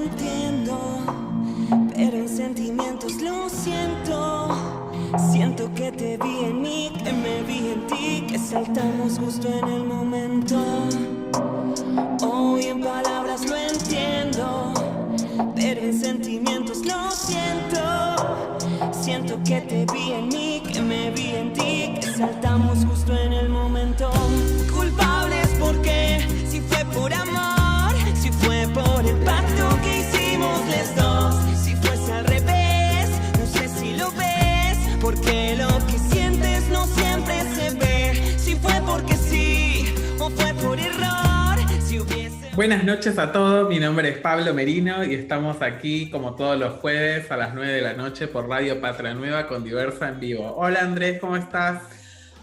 entiendo, pero en sentimientos lo siento. Siento que te vi en mí, que me vi en ti, que saltamos justo en el momento. Hoy en palabras lo entiendo, pero en sentimientos lo siento. Siento que te vi en mí, que me vi en ti, que saltamos justo en el momento. Culpables porque si fue por amor, si fue por el pacto que hicimos los dos, si fuese al revés, no sé si lo ves, porque lo que sientes no siempre se ve. Si fue porque sí o fue por error, si hubiese... Buenas noches a todos, mi nombre es Pablo Merino y estamos aquí como todos los jueves a las 9 de la noche por Radio Patria Nueva con Diversa en vivo. Hola Andrés, ¿cómo estás?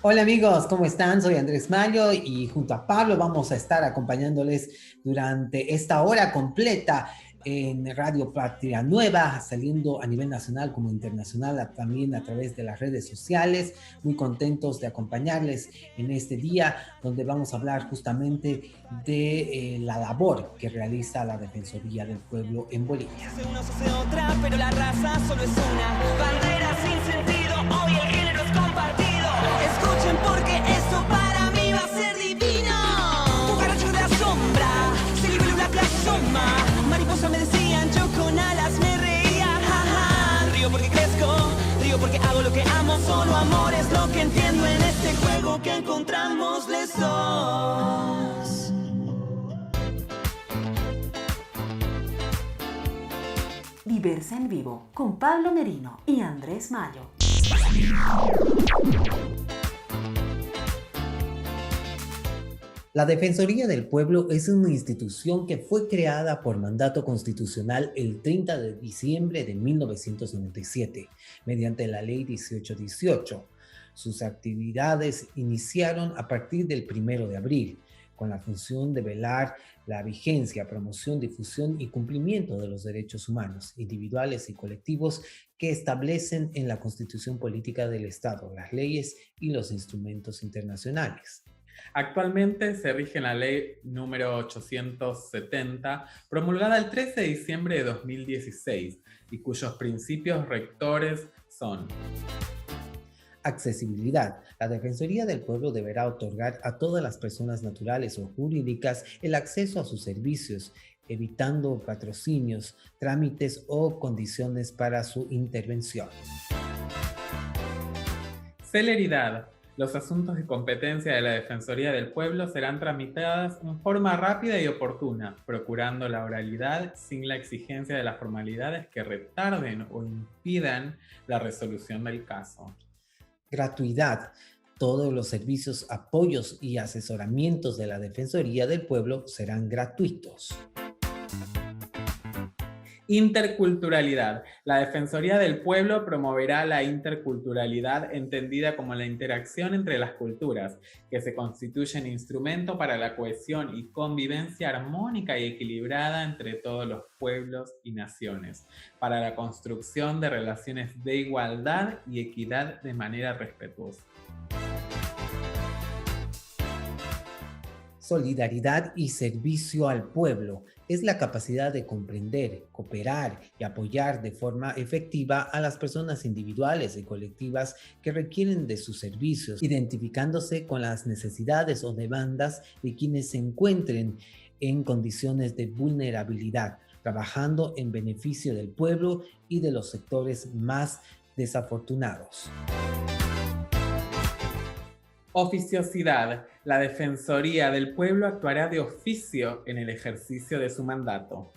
Hola amigos, ¿cómo están? Soy Andrés Mayo y junto a Pablo vamos a estar acompañándoles durante esta hora completa en Radio Patria Nueva, saliendo a nivel nacional como internacional, también a través de las redes sociales. Muy contentos de acompañarles en este día, donde vamos a hablar justamente de la labor que realiza la Defensoría del Pueblo en Bolivia. Una hace otra, pero la raza solo es una. Bandera sin sentido, hoy el género es compartido. Escuchen porque esto para mí va a ser divino. Cucaracho de la sombra, se libera la soma. Mariposa me decían, yo con alas me reía, jaja. Río porque crezco, río porque hago lo que amo. Solo amor es lo que entiendo en este juego que encontramos los dos. Diversa en vivo con Pablo Merino y Andrés Mayo. La Defensoría del Pueblo es una institución que fue creada por mandato constitucional el 30 de diciembre de 1997, mediante la Ley 1818. Sus actividades iniciaron a partir del 1 de abril, con la función de velar la vigencia, promoción, difusión y cumplimiento de los derechos humanos, individuales y colectivos que establecen en la Constitución Política del Estado, las leyes y los instrumentos internacionales. Actualmente se rige en la ley número 870, promulgada el 13 de diciembre de 2016, y cuyos principios rectores son: accesibilidad. La Defensoría del Pueblo deberá otorgar a todas las personas naturales o jurídicas el acceso a sus servicios, evitando patrocinios, trámites o condiciones para su intervención. Celeridad. Los asuntos de competencia de la Defensoría del Pueblo serán tramitados en forma rápida y oportuna, procurando la oralidad sin la exigencia de las formalidades que retarden o impidan la resolución del caso. Gratuidad. Todos los servicios, apoyos y asesoramientos de la Defensoría del Pueblo serán gratuitos. Interculturalidad. La Defensoría del Pueblo promoverá la interculturalidad, entendida como la interacción entre las culturas, que se constituye en instrumento para la cohesión y convivencia armónica y equilibrada entre todos los pueblos y naciones, para la construcción de relaciones de igualdad y equidad de manera respetuosa. Solidaridad y servicio al pueblo es la capacidad de comprender, cooperar y apoyar de forma efectiva a las personas individuales y colectivas que requieren de sus servicios, identificándose con las necesidades o demandas de quienes se encuentren en condiciones de vulnerabilidad, trabajando en beneficio del pueblo y de los sectores más desafortunados. Oficiosidad. La Defensoría del Pueblo actuará de oficio en el ejercicio de su mandato.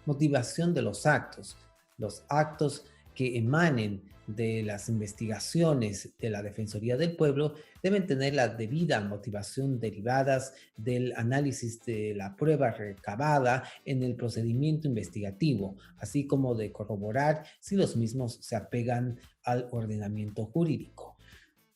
Motivación de los actos. Los actos que emanen de las investigaciones de la Defensoría del Pueblo deben tener la debida motivación derivadas del análisis de la prueba recabada en el procedimiento investigativo, así como de corroborar si los mismos se apegan al ordenamiento jurídico.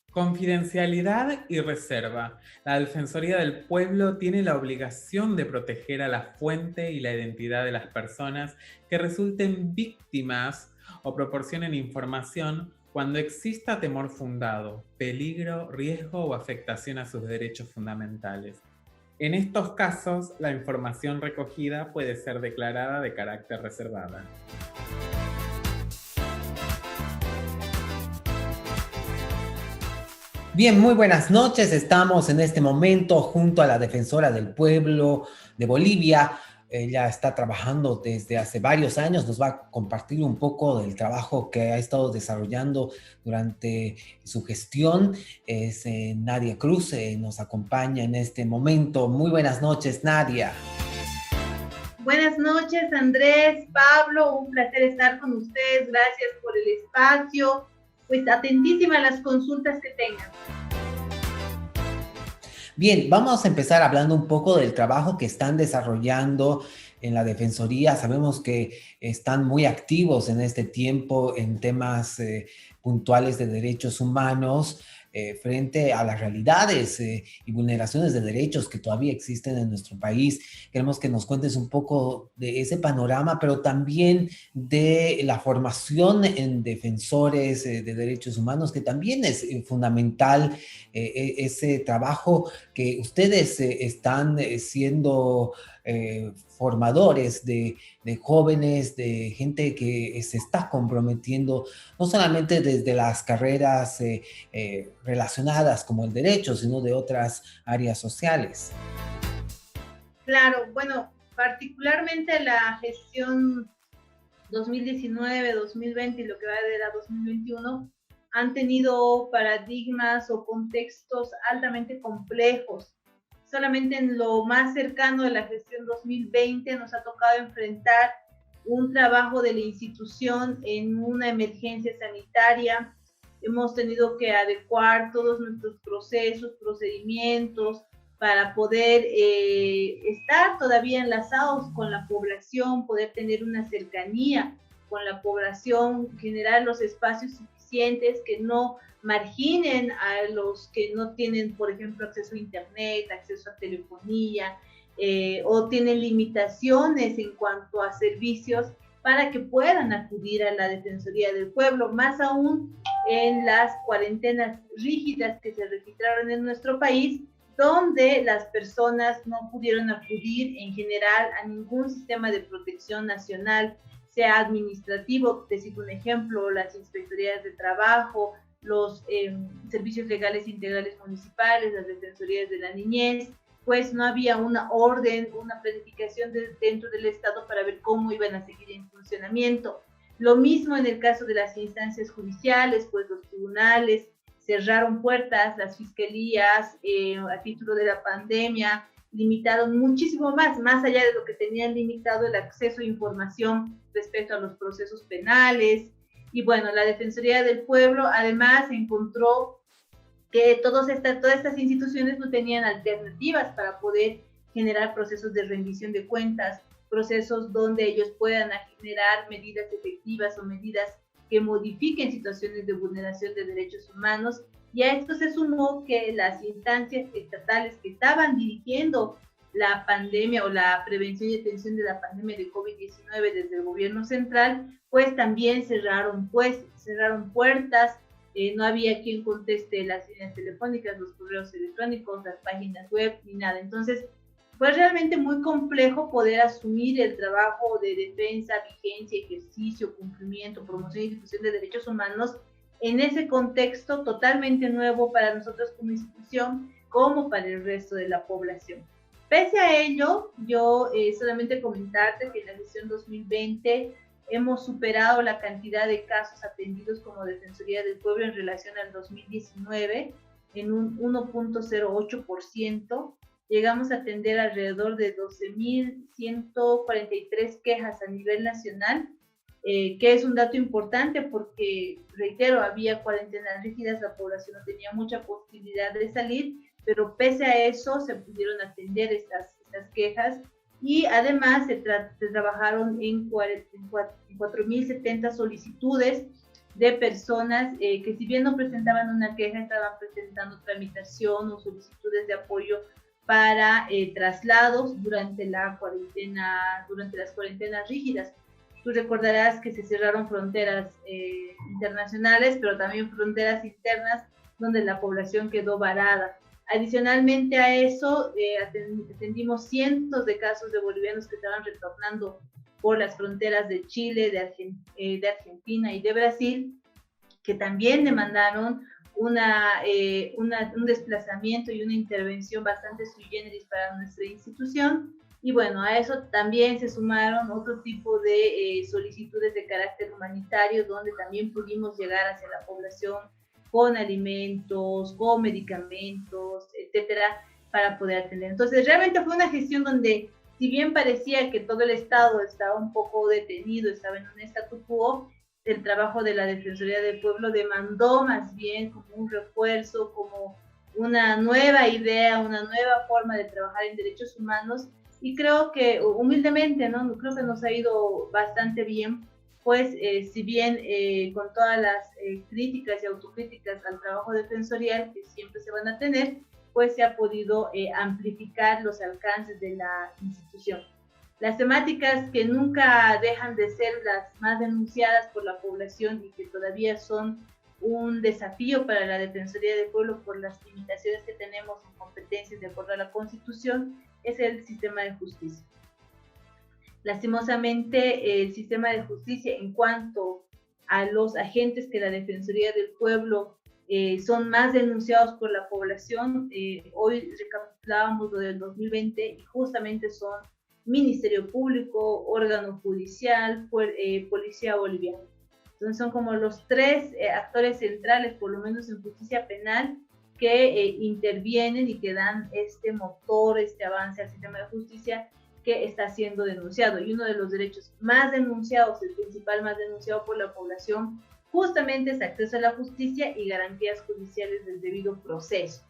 Confidencialidad y reserva. La Defensoría del Pueblo tiene la obligación de proteger a la fuente y la identidad de las personas que resulten víctimas o proporcionen información cuando exista temor fundado, peligro, riesgo o afectación a sus derechos fundamentales. En estos casos, la información recogida puede ser declarada de carácter reservada. Bien, muy buenas noches. Estamos en este momento junto a la Defensora del Pueblo de Bolivia. Ella está trabajando desde hace varios años. Nos va a compartir un poco del trabajo que ha estado desarrollando durante su gestión. Es Nadia Cruz, nos acompaña en este momento. Muy buenas noches, Nadia. Buenas noches, Andrés, Pablo, un placer estar con ustedes. Gracias por el espacio. Pues atentísima a las consultas que tengan. Bien, vamos a empezar hablando un poco del trabajo que están desarrollando en la Defensoría. Sabemos que están muy activos en este tiempo en temas puntuales de derechos humanos frente a las realidades y vulneraciones de derechos que todavía existen en nuestro país. Queremos que nos cuentes un poco de ese panorama, pero también de la formación en defensores de derechos humanos, que también es fundamental ese trabajo que ustedes están siendo formadores de jóvenes, de gente que se está comprometiendo, no solamente desde las carreras relacionadas como el derecho, sino de otras áreas sociales. Claro, bueno, particularmente la gestión 2019, 2020 y lo que va de la 2021 han tenido paradigmas o contextos altamente complejos. Solamente en lo más cercano de la gestión 2020 nos ha tocado enfrentar un trabajo de la institución en una emergencia sanitaria. Hemos tenido que adecuar todos nuestros procesos, procedimientos para poder estar todavía enlazados con la población, poder tener una cercanía con la población, generar los espacios suficientes que no marginen a los que no tienen, por ejemplo, acceso a internet, acceso a telefonía, o tienen limitaciones en cuanto a servicios para que puedan acudir a la Defensoría del Pueblo, más aún en las cuarentenas rígidas que se registraron en nuestro país, donde las personas no pudieron acudir en general a ningún sistema de protección nacional, sea administrativo, te cito un ejemplo, las inspectorías de trabajo, los servicios legales integrales municipales, las defensorías de la niñez, pues no había una orden, una planificación dentro del Estado para ver cómo iban a seguir en funcionamiento. Lo mismo en el caso de las instancias judiciales, pues los tribunales cerraron puertas, las fiscalías a título de la pandemia limitaron muchísimo más allá de lo que tenían limitado el acceso a información respecto a los procesos penales. Y bueno, la Defensoría del Pueblo además encontró que todas estas instituciones no tenían alternativas para poder generar procesos de rendición de cuentas, procesos donde ellos puedan generar medidas efectivas o medidas que modifiquen situaciones de vulneración de derechos humanos. Y a esto se sumó que las instancias estatales que estaban dirigiendo la pandemia o la prevención y atención de la pandemia de COVID-19 desde el gobierno central, pues también cerraron puertas, no había quien conteste las líneas telefónicas, los correos electrónicos, las páginas web, ni nada. Entonces, fue realmente muy complejo poder asumir el trabajo de defensa, vigencia, ejercicio, cumplimiento, promoción y difusión de derechos humanos en ese contexto totalmente nuevo para nosotros como institución, como para el resto de la población. Pese a ello, yo solamente comentarte que en la gestión 2020 hemos superado la cantidad de casos atendidos como Defensoría del Pueblo en relación al 2019 en un 1.08%. Llegamos a atender alrededor de 12.143 quejas a nivel nacional, que es un dato importante porque, reitero, había cuarentenas rígidas, la población no tenía mucha posibilidad de salir, pero pese a eso se pudieron atender estas quejas y además se trabajaron en 4.070 solicitudes de personas que si bien no presentaban una queja, estaban presentando tramitación o solicitudes de apoyo para traslados durante las cuarentenas rígidas. Tú recordarás que se cerraron fronteras internacionales, pero también fronteras internas donde la población quedó varada. Adicionalmente a eso, atendimos cientos de casos de bolivianos que estaban retornando por las fronteras de Chile, de Argentina y de Brasil, que también demandaron un desplazamiento y una intervención bastante sui generis para nuestra institución. Y bueno, a eso también se sumaron otro tipo de solicitudes de carácter humanitario, donde también pudimos llegar hacia la población con alimentos, con medicamentos, etcétera, para poder atender. Entonces, realmente fue una gestión donde, si bien parecía que todo el Estado estaba un poco detenido, estaba en un statu quo, el trabajo de la Defensoría del Pueblo demandó más bien como un refuerzo, como una nueva idea, una nueva forma de trabajar en derechos humanos, y creo que humildemente, ¿no? Creo que nos ha ido bastante bien, pues si bien con todas las críticas y autocríticas al trabajo defensorial que siempre se van a tener, pues se ha podido amplificar los alcances de la institución. Las temáticas que nunca dejan de ser las más denunciadas por la población y que todavía son un desafío para la Defensoría del Pueblo por las limitaciones que tenemos en competencias de acuerdo a la Constitución, es el sistema de justicia. Lastimosamente, el sistema de justicia, en cuanto a los agentes que la Defensoría del Pueblo son más denunciados por la población, hoy recapitulábamos lo del 2020 y justamente son Ministerio Público, órgano judicial, policía boliviana. Entonces son como los tres actores centrales, por lo menos en justicia penal, que intervienen y que dan este motor, este avance al sistema de justicia que está siendo denunciado. Y uno de los derechos más denunciados, el principal más denunciado por la población, justamente es acceso a la justicia y garantías judiciales del debido proceso.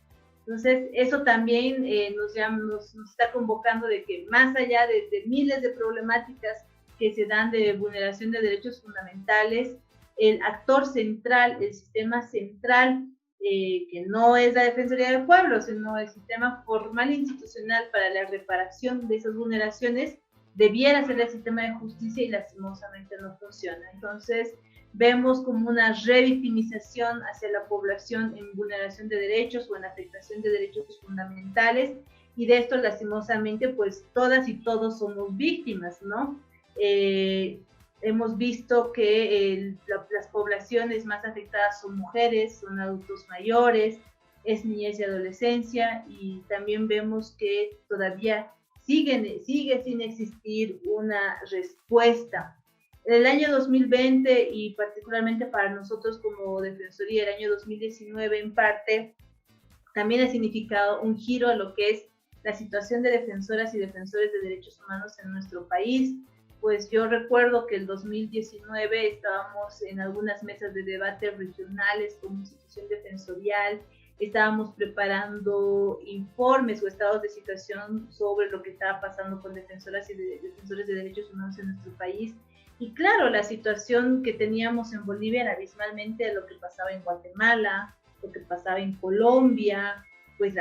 Entonces, eso también nos está convocando de que más allá de miles de problemáticas que se dan de vulneración de derechos fundamentales, el actor central, el sistema central, que no es la Defensoría del Pueblo, sino el sistema formal e institucional para la reparación de esas vulneraciones, debiera ser el sistema de justicia y lastimosamente no funciona. Entonces, vemos como una revictimización hacia la población en vulneración de derechos o en afectación de derechos fundamentales, y de esto lastimosamente pues todas y todos somos víctimas, ¿no? Hemos visto que las poblaciones más afectadas son mujeres, son adultos mayores, es niñez y adolescencia, y también vemos que todavía sigue sin existir una respuesta. En el año 2020 y particularmente para nosotros como Defensoría, el año 2019 en parte, también ha significado un giro a lo que es la situación de defensoras y defensores de derechos humanos en nuestro país. Pues yo recuerdo que el 2019 estábamos en algunas mesas de debate regionales como institución defensorial, estábamos preparando informes o estados de situación sobre lo que estaba pasando con defensoras y defensores de derechos humanos en nuestro país. Y claro, la situación que teníamos en Bolivia era abismalmente lo que pasaba en Guatemala, lo que pasaba en Colombia, pues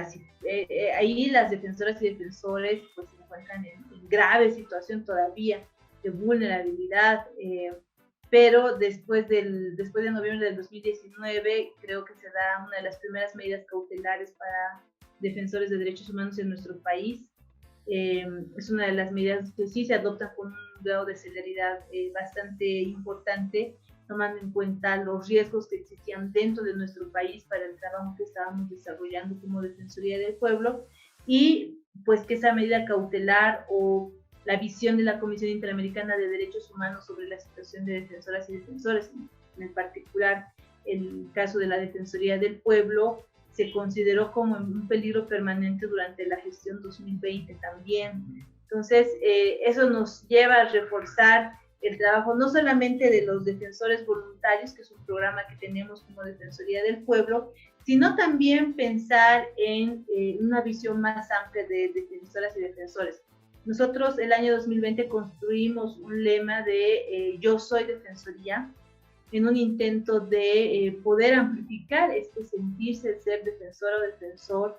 ahí las defensoras y defensores pues se encuentran en grave situación todavía de vulnerabilidad, pero después de noviembre del 2019 creo que se da una de las primeras medidas cautelares para defensores de derechos humanos en nuestro país. Es una de las medidas que sí se adoptan con un grado de celeridad bastante importante, tomando en cuenta los riesgos que existían dentro de nuestro país para el trabajo que estábamos desarrollando como Defensoría del Pueblo, y pues que esa medida cautelar o la visión de la Comisión Interamericana de Derechos Humanos sobre la situación de defensoras y defensores, en particular el caso de la Defensoría del Pueblo, se consideró como un peligro permanente durante la gestión 2020 también. Entonces, eso nos lleva a reforzar el trabajo no solamente de los defensores voluntarios, que es un programa que tenemos como Defensoría del Pueblo, sino también pensar en una visión más amplia de defensoras y defensores. Nosotros el año 2020 construimos un lema de Yo soy Defensoría, en un intento de poder amplificar este sentirse de ser defensora o defensor,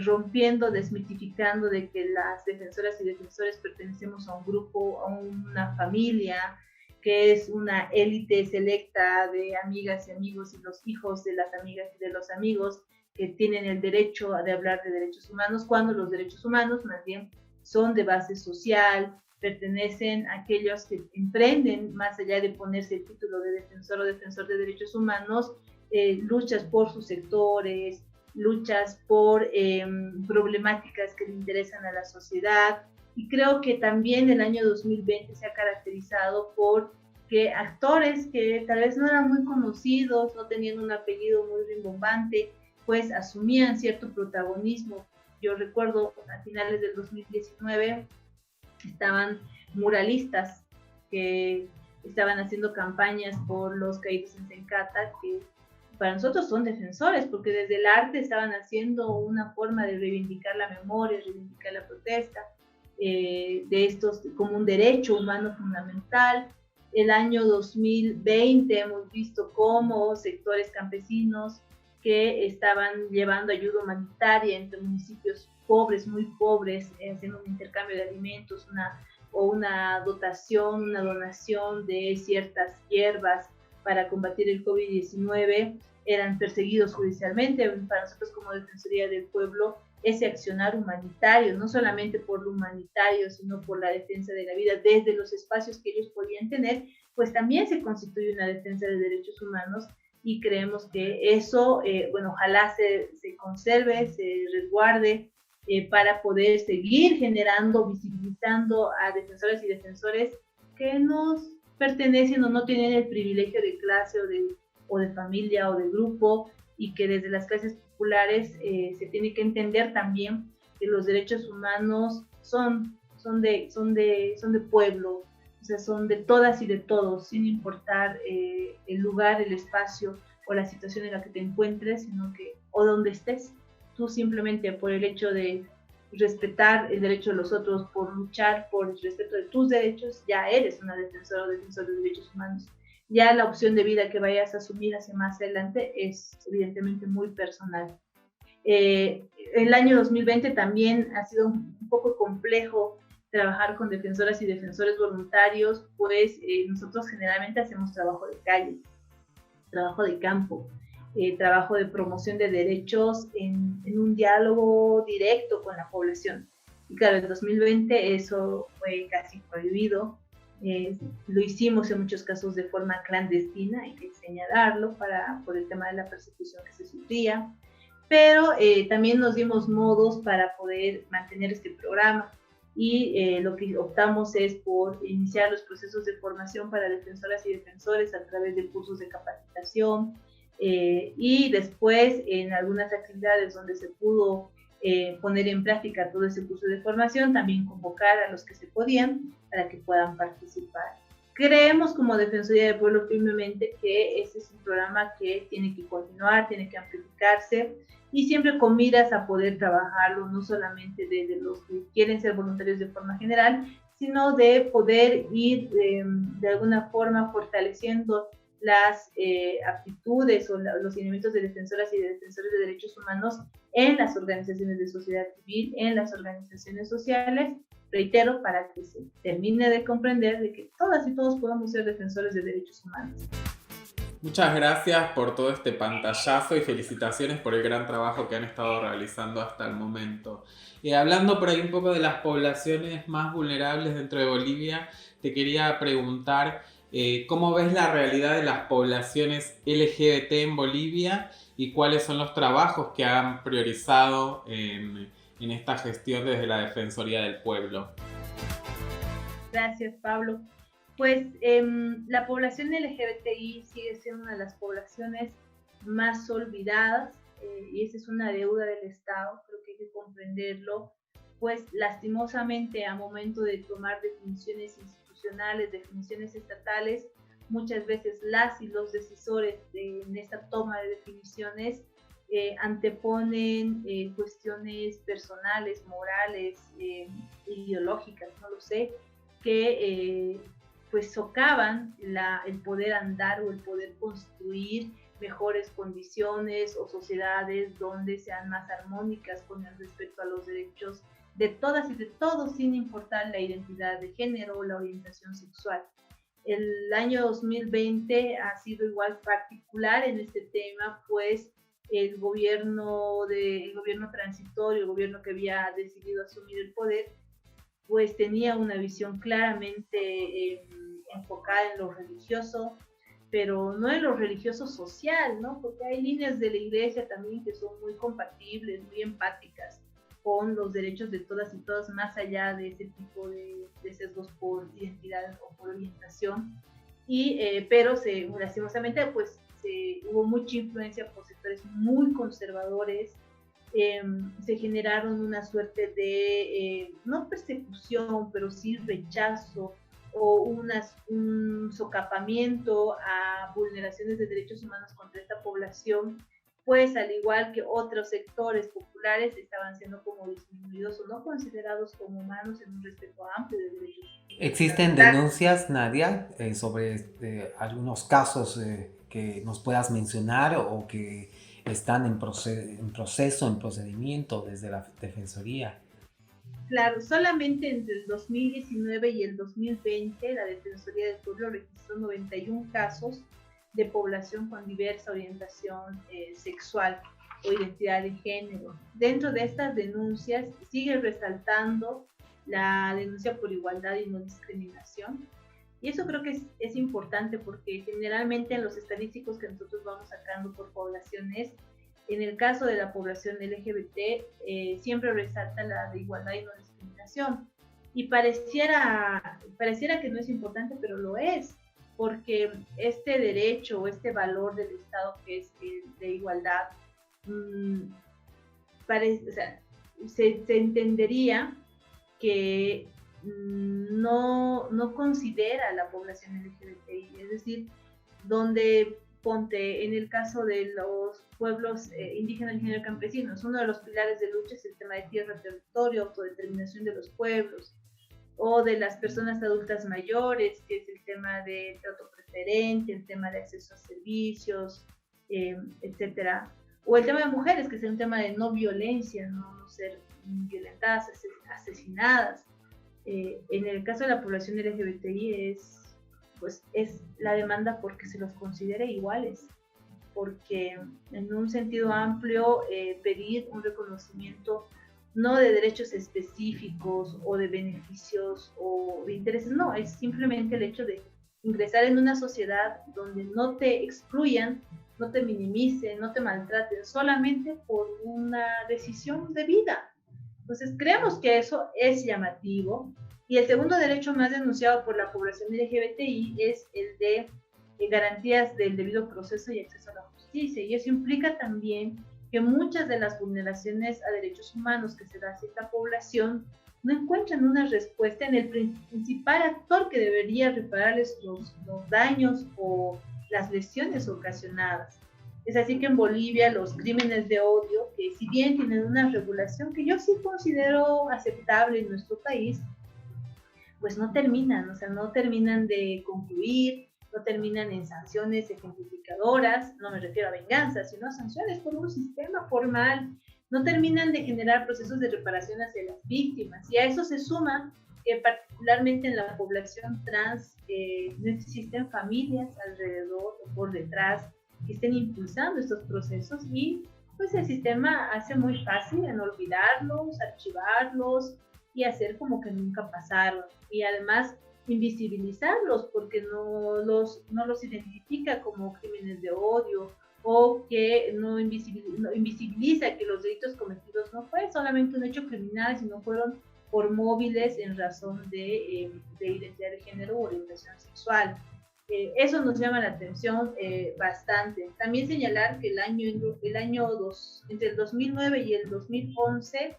rompiendo, desmitificando de que las defensoras y defensores pertenecemos a un grupo, a una familia, que es una élite selecta de amigas y amigos y los hijos de las amigas y de los amigos, que tienen el derecho de hablar de derechos humanos, cuando los derechos humanos más bien son de base social, pertenecen a aquellos que emprenden, más allá de ponerse el título de defensor o defensor de derechos humanos, luchas por sus sectores, luchas por problemáticas que le interesan a la sociedad. Y creo que también el año 2020 se ha caracterizado por que actores que tal vez no eran muy conocidos, no tenían un apellido muy rimbombante, pues asumían cierto protagonismo. Yo recuerdo a finales del 2019 estaban muralistas que estaban haciendo campañas por los caídos en Sencata, que para nosotros son defensores, porque desde el arte estaban haciendo una forma de reivindicar la memoria, reivindicar la protesta, de estos como un derecho humano fundamental. El año 2020 hemos visto cómo sectores campesinos que estaban llevando ayuda humanitaria entre municipios pobres, muy pobres, haciendo un intercambio de alimentos, una dotación, una donación de ciertas hierbas para combatir el COVID-19, eran perseguidos judicialmente. Para nosotros como Defensoría del Pueblo, ese accionar humanitario, no solamente por lo humanitario, sino por la defensa de la vida desde los espacios que ellos podían tener, pues también se constituye una defensa de derechos humanos, y creemos que eso, ojalá se conserve, se resguarde, para poder seguir generando, visibilizando a defensores y defensores que nos pertenecen o no tienen el privilegio de clase o de familia o de grupo, y que desde las clases populares se tiene que entender también que los derechos humanos son de pueblo, o sea, son de todas y de todos, sin importar el lugar, el espacio o la situación en la que te encuentres, sino que, o donde estés, tú simplemente por el hecho de respetar el derecho de los otros, por luchar por el respeto de tus derechos, ya eres una defensora o defensor de derechos humanos. Ya la opción de vida que vayas a asumir hacia más adelante es evidentemente muy personal. El año 2020 también ha sido un poco complejo trabajar con defensoras y defensores voluntarios, pues nosotros generalmente hacemos trabajo de calle, trabajo de campo, trabajo de promoción de derechos en un diálogo directo con la población. Y claro, en 2020 eso fue casi prohibido. Lo hicimos en muchos casos de forma clandestina, hay que señalarlo, por el tema de la persecución que se sufría, pero también nos dimos modos para poder mantener este programa, y lo que optamos es por iniciar los procesos de formación para defensoras y defensores a través de cursos de capacitación, y después en algunas actividades donde se pudo poner en práctica todo ese curso de formación, también convocar a los que se podían para que puedan participar. Creemos como Defensoría del Pueblo firmemente que este es un programa que tiene que continuar, tiene que amplificarse, y siempre con miras a poder trabajarlo no solamente desde los que quieren ser voluntarios de forma general, sino de poder ir de alguna forma fortaleciendo las aptitudes o los elementos de defensoras y de defensores de derechos humanos en las organizaciones de sociedad civil, en las organizaciones sociales, reitero, para que se termine de comprender de que todas y todos podamos ser defensores de derechos humanos. Muchas gracias por todo este pantallazo y felicitaciones por el gran trabajo que han estado realizando hasta el momento. Hablando por ahí un poco de las poblaciones más vulnerables dentro de Bolivia, te quería preguntar ¿cómo ves la realidad de las poblaciones LGBT en Bolivia y cuáles son los trabajos que han priorizado en esta gestión desde la Defensoría del Pueblo? Gracias, Pablo. Pues la población LGBTI sigue siendo una de las poblaciones más olvidadas, y esa es una deuda del Estado, creo que hay que comprenderlo, pues lastimosamente a momento de tomar definiciones institucionales, definiciones estatales, muchas veces las y los decisores en esta toma de definiciones anteponen cuestiones personales, morales, ideológicas, no lo sé, que pues socavan el poder andar o el poder construir mejores condiciones o sociedades donde sean más armónicas con el respeto a los derechos de todas y de todos, sin importar la identidad de género o la orientación sexual. El año 2020 ha sido igual particular en este tema, pues el gobierno transitorio, el gobierno que había decidido asumir el poder, pues tenía una visión claramente enfocada en lo religioso, pero no en lo religioso social, ¿no? Porque hay líneas de la iglesia también que son muy compatibles, muy empáticas con los derechos de todas y todos, más allá de ese tipo de sesgos por identidad o por orientación. Pero lastimosamente, pues hubo mucha influencia por sectores muy conservadores. Se generaron una suerte de, no persecución, pero sí rechazo o un socapamiento a vulneraciones de derechos humanos contra esta población, pues al igual que otros sectores populares estaban siendo como disminuidos o no considerados como humanos en un respeto amplio de derechos. ¿Existen denuncias, Nadia, sobre algunos casos que nos puedas mencionar o que están en proceso, en procedimiento desde la Defensoría? Claro, solamente entre el 2019 y el 2020 la Defensoría del Pueblo registró 91 casos de población con diversa orientación sexual o identidad de género. Dentro de estas denuncias sigue resaltando la denuncia por igualdad y no discriminación. Y eso creo que es importante porque generalmente en los estadísticos que nosotros vamos sacando por poblaciones, en el caso de la población LGBT, siempre resalta la de igualdad y no discriminación. Y pareciera que no es importante, pero lo es, porque este derecho o este valor del Estado que es de igualdad, se entendería que no considera a la población LGBTI, es decir, donde ponte en el caso de los pueblos indígenas y género campesinos, uno de los pilares de lucha es el tema de tierra, territorio, autodeterminación de los pueblos, o de las personas adultas mayores, que es el tema de trato preferente, el tema de acceso a servicios, etcétera, o el tema de mujeres, que es un tema de no violencia, no ser violentadas, asesinadas. En el caso de la población LGBTI es la demanda porque se los considere iguales, porque en un sentido amplio pedir un reconocimiento no de derechos específicos o de beneficios o de intereses, no, es simplemente el hecho de ingresar en una sociedad donde no te excluyan, no te minimicen, no te maltraten, solamente por una decisión de vida. Entonces creemos que eso es llamativo. Y el segundo derecho más denunciado por la población LGBTI es el de garantías del debido proceso y acceso a la justicia. Y eso implica también que muchas de las vulneraciones a derechos humanos que se da a esta población no encuentran una respuesta en el principal actor que debería repararles los daños o las lesiones ocasionadas. Es así que en Bolivia los crímenes de odio, que si bien tienen una regulación que yo sí considero aceptable en nuestro país, pues no terminan, o sea, no terminan de concluir, no terminan en sanciones ejemplificadoras, no me refiero a venganza, sino a sanciones por un sistema formal, no terminan de generar procesos de reparación hacia las víctimas. Y a eso se suma que particularmente en la población trans no existen familias alrededor o por detrás que estén impulsando estos procesos y pues el sistema hace muy fácil en olvidarlos, archivarlos y hacer como que nunca pasaron. Y además invisibilizarlos porque no los identifica como crímenes de odio o que no invisibiliza que los delitos cometidos no fue solamente un hecho criminal, sino fueron por móviles en razón de identidad de género o orientación sexual. Eso nos llama la atención bastante. También señalar que entre el 2009 y el 2011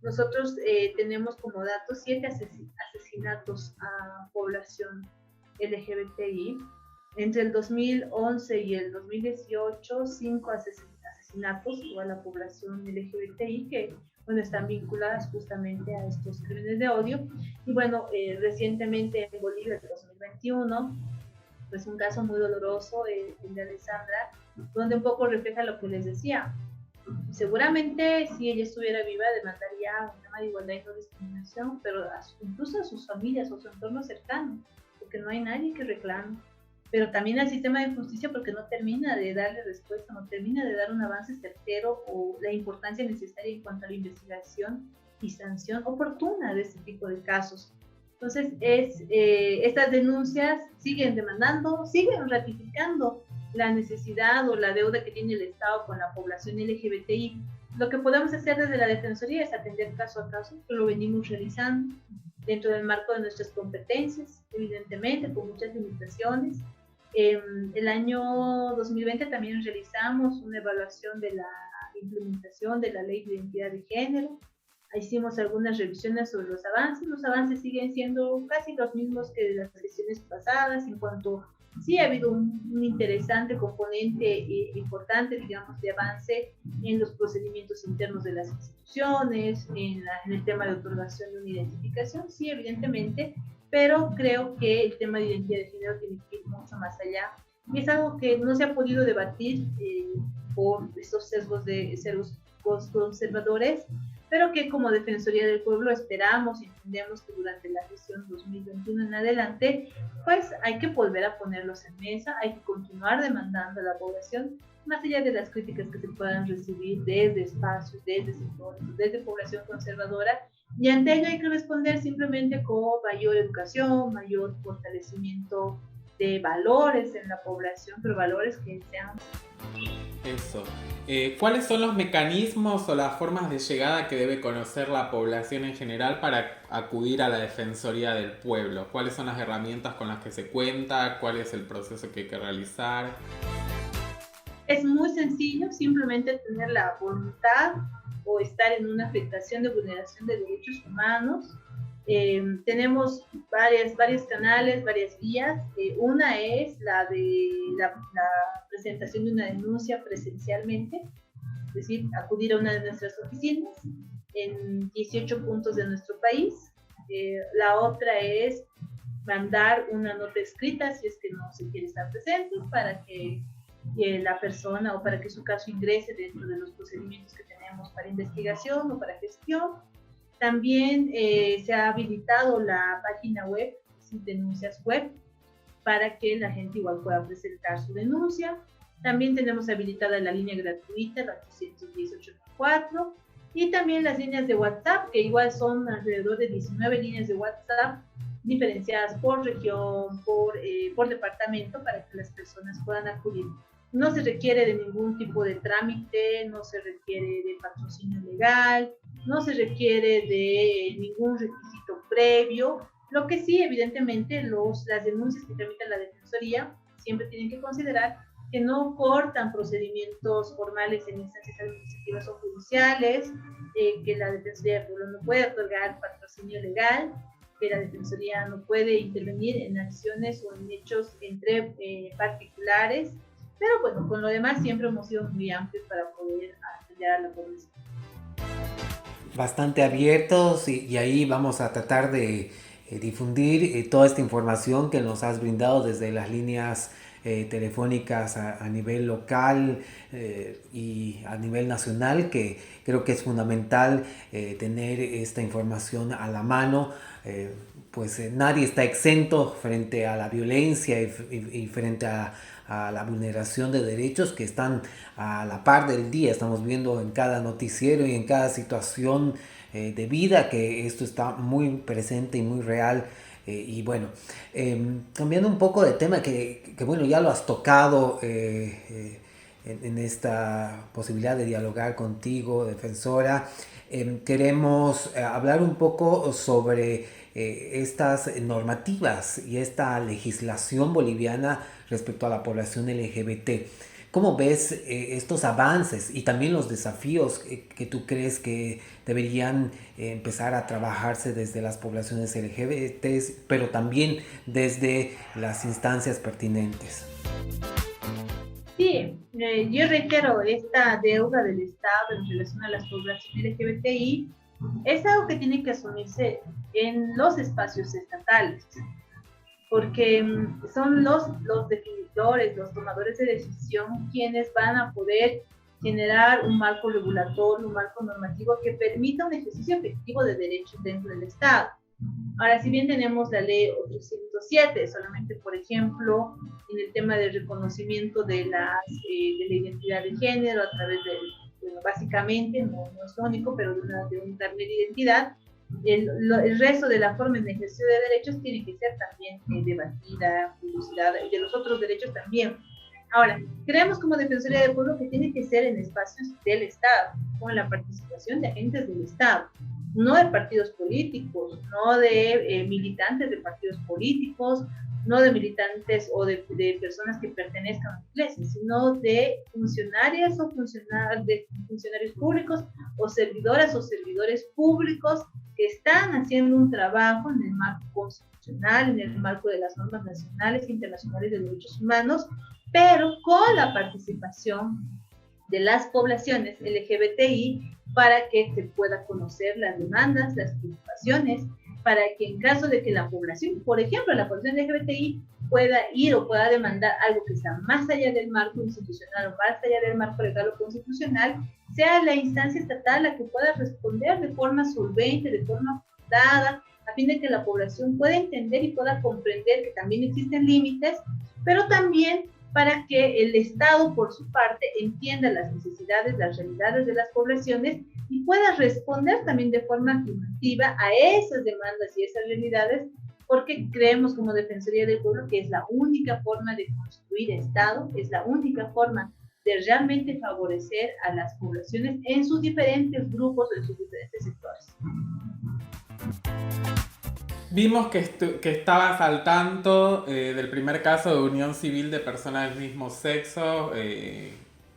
nosotros tenemos como datos 7 asesinatos a población LGBTI. Entre el 2011 y el 2018, 5 asesinatos igual a la población LGBTI que están vinculadas justamente a estos crímenes de odio. Y bueno, recientemente en Bolivia, en 2021, pues un caso muy doloroso, el de Alessandra, donde un poco refleja lo que les decía. Seguramente si ella estuviera viva demandaría un tema de igualdad y no discriminación, pero incluso a sus familias o su entorno cercano, porque no hay nadie que reclame. pero también al sistema de justicia porque no termina de darle respuesta, no termina de dar un avance certero o la importancia necesaria en cuanto a la investigación y sanción oportuna de este tipo de casos. Entonces, estas denuncias siguen demandando, siguen ratificando la necesidad o la deuda que tiene el Estado con la población LGBTI. Lo que podemos hacer desde la Defensoría es atender caso a caso, que lo venimos realizando dentro del marco de nuestras competencias, evidentemente, con muchas limitaciones. El año 2020 también realizamos una evaluación de la implementación de la Ley de Identidad de Género. Hicimos algunas revisiones sobre los avances siguen siendo casi los mismos que de las sesiones pasadas, en cuanto sí ha habido un interesante componente importante, digamos, de avance en los procedimientos internos de las instituciones, en el tema de otorgación de una identificación, sí, evidentemente, pero creo que el tema de identidad de género tiene que ir mucho más allá, y es algo que no se ha podido debatir por estos sesgos conservadores, pero que como Defensoría del Pueblo esperamos y entendemos que durante la gestión 2021 en adelante, pues hay que volver a ponerlos en mesa, hay que continuar demandando a la población, más allá de las críticas que se puedan recibir desde espacios, desde sectores, desde población conservadora, y ante ello hay que responder simplemente con mayor educación, mayor fortalecimiento de valores en la población, pero valores que sean... Eso. ¿Cuáles son los mecanismos o las formas de llegada que debe conocer la población en general para acudir a la Defensoría del Pueblo? ¿Cuáles son las herramientas con las que se cuenta? ¿Cuál es el proceso que hay que realizar? Es muy sencillo, simplemente tener la voluntad o estar en una afectación de vulneración de derechos humanos. Tenemos varios canales, varias vías. Una es la de la presentación de una denuncia presencialmente, es decir, acudir a una de nuestras oficinas en 18 puntos de nuestro país. La otra es mandar una nota escrita si es que no se quiere estar presente, para que la persona o para que su caso ingrese dentro de los procedimientos que tenemos para investigación o para gestión. También se ha habilitado la página web, denuncias web, para que la gente igual pueda presentar su denuncia. También tenemos habilitada la línea gratuita, la 810-804, y también las líneas de WhatsApp, que igual son alrededor de 19 líneas de WhatsApp, diferenciadas por región, por departamento, para que las personas puedan acudir. No se requiere de ningún tipo de trámite, no se requiere de patrocinio legal, no se requiere de ningún requisito previo. Lo que sí, evidentemente, las denuncias que tramita la Defensoría siempre tienen que considerar que no cortan procedimientos formales en instancias administrativas o judiciales, que la Defensoría del Pueblo no puede otorgar patrocinio legal, que la Defensoría no puede intervenir en acciones o en hechos entre particulares. Pero bueno, con lo demás siempre hemos sido muy amplios para poder atender a la población. Bastante abiertos y ahí vamos a tratar de difundir toda esta información que nos has brindado desde las líneas telefónicas a nivel local y a nivel nacional, que creo que es fundamental tener esta información a la mano. Pues nadie está exento frente a la violencia y frente a la vulneración de derechos que están a la par del día. Estamos viendo en cada noticiero y en cada situación de vida que esto está muy presente y muy real. Y bueno, cambiando un poco de tema, que bueno, ya lo has tocado en esta posibilidad de dialogar contigo, defensora. Queremos hablar un poco sobre estas normativas y esta legislación boliviana respecto a la población LGBT. ¿Cómo ves estos avances y también los desafíos que tú crees que deberían empezar a trabajarse desde las poblaciones LGBT, pero también desde las instancias pertinentes? Sí, yo reitero, esta deuda del Estado en relación a las poblaciones LGBTI es algo que tiene que asumirse en los espacios estatales, porque son los definidores, los tomadores de decisión, quienes van a poder generar un marco regulatorio, un marco normativo que permita un ejercicio efectivo de derechos dentro del Estado. Ahora, si bien tenemos la ley 807, solamente, por ejemplo, en el tema del reconocimiento de la identidad de género a través de, bueno, básicamente, no es lo único, pero de un carnet de identidad. El resto de la forma de ejercicio de derechos tiene que ser también debatida, dilucidada, y de los otros derechos también. Ahora, creemos como Defensoría del Pueblo que tiene que ser en espacios del Estado, con la participación de agentes del Estado, no de partidos políticos, no de militantes de partidos políticos, no de militantes o de personas que pertenezcan a iglesias, sino de funcionarias o funcionarios públicos o servidoras o servidores públicos que están haciendo un trabajo en el marco constitucional, en el marco de las normas nacionales e internacionales de derechos humanos, pero con la participación de las poblaciones LGBTI para que se pueda conocer las demandas, las preocupaciones, para que en caso de que la población, por ejemplo, la población LGBTI pueda ir o pueda demandar algo que sea más allá del marco institucional o más allá del marco legal o constitucional, sea la instancia estatal la que pueda responder de forma solvente, de forma fundada, a fin de que la población pueda entender y pueda comprender que también existen límites, pero también para que el Estado, por su parte, entienda las necesidades, las realidades de las poblaciones y pueda responder también de forma afirmativa a esas demandas y esas realidades, porque creemos como Defensoría del Pueblo que es la única forma de construir Estado, es la única forma de realmente favorecer a las poblaciones en sus diferentes grupos, en sus diferentes sectores. Vimos que estabas al tanto del primer caso de unión civil de personas del mismo sexo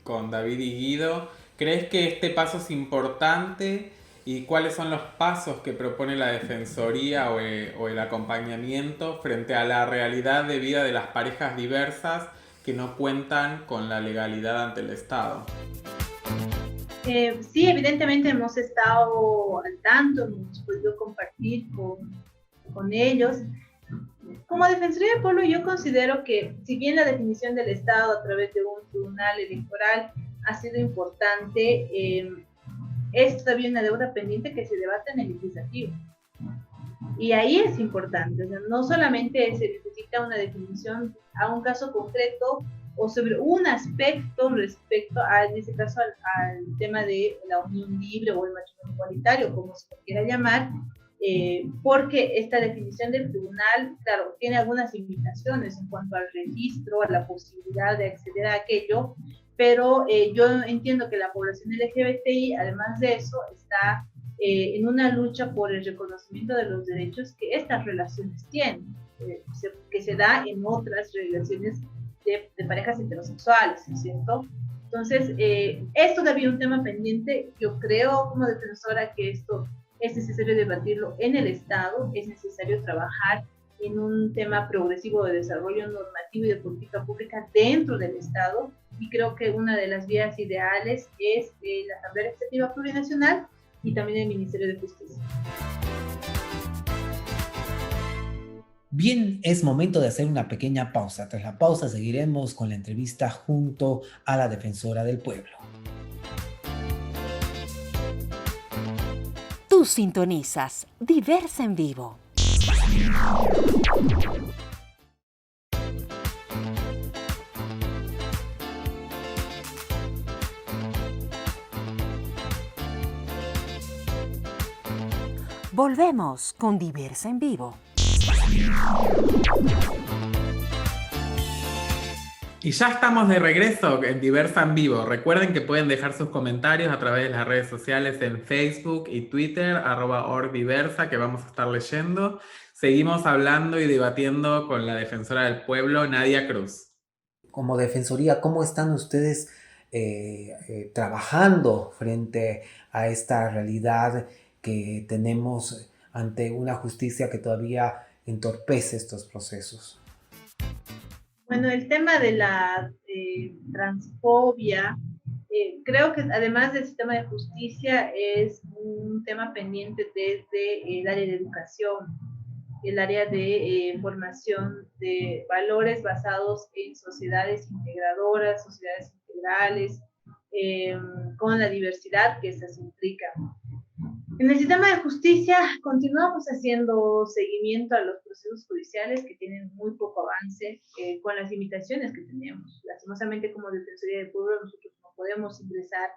con David y Guido. ¿Crees que este paso es importante? ¿Y cuáles son los pasos que propone la Defensoría o el acompañamiento frente a la realidad de vida de las parejas diversas que no cuentan con la legalidad ante el Estado? Sí, evidentemente hemos estado al tanto, hemos podido compartir con ellos. Como Defensoría del Pueblo, yo considero que si bien la definición del Estado a través de un tribunal electoral ha sido importante, es todavía una deuda pendiente que se debate en el legislativo. Y ahí es importante, o sea, no solamente se necesita una definición a un caso concreto o sobre un aspecto respecto a, en este caso, al tema de la unión libre o el matrimonio igualitario, como se quiera llamar, porque esta definición del tribunal, claro, tiene algunas limitaciones en cuanto al registro, a la posibilidad de acceder a aquello, pero yo entiendo que la población LGBTI, además de eso, está en una lucha por el reconocimiento de los derechos que estas relaciones tienen, que se da en otras relaciones de parejas heterosexuales, ¿no es cierto? Entonces, es todavía un tema pendiente. Yo creo como defensora que esto es necesario debatirlo en el Estado, es necesario trabajar en un tema progresivo de desarrollo normativo y de política pública dentro del Estado, y creo que una de las vías ideales es la Asamblea Legislativa Plurinacional y también el Ministerio de Justicia. Bien, es momento de hacer una pequeña pausa. Tras la pausa seguiremos con la entrevista junto a la Defensora del Pueblo. Tú sintonizas Diversa en Vivo. Volvemos con Diversa en Vivo. Y ya estamos de regreso en Diversa en Vivo. Recuerden que pueden dejar sus comentarios a través de las redes sociales en Facebook y Twitter, @orgdiversa, que vamos a estar leyendo. Seguimos hablando y debatiendo con la Defensora del Pueblo, Nadia Cruz. Como Defensoría, ¿cómo están ustedes trabajando frente a esta realidad que tenemos ante una justicia que todavía entorpece estos procesos? Bueno, el tema de la transfobia, creo que además del sistema de justicia es un tema pendiente desde el área de educación, el área de formación de valores basados en sociedades integradoras, sociedades integrales, con la diversidad que estas implica. En el sistema de justicia continuamos haciendo seguimiento a los procesos judiciales que tienen muy poco avance con las limitaciones que tenemos. Lastimosamente, como Defensoría del Pueblo, nosotros no podemos ingresar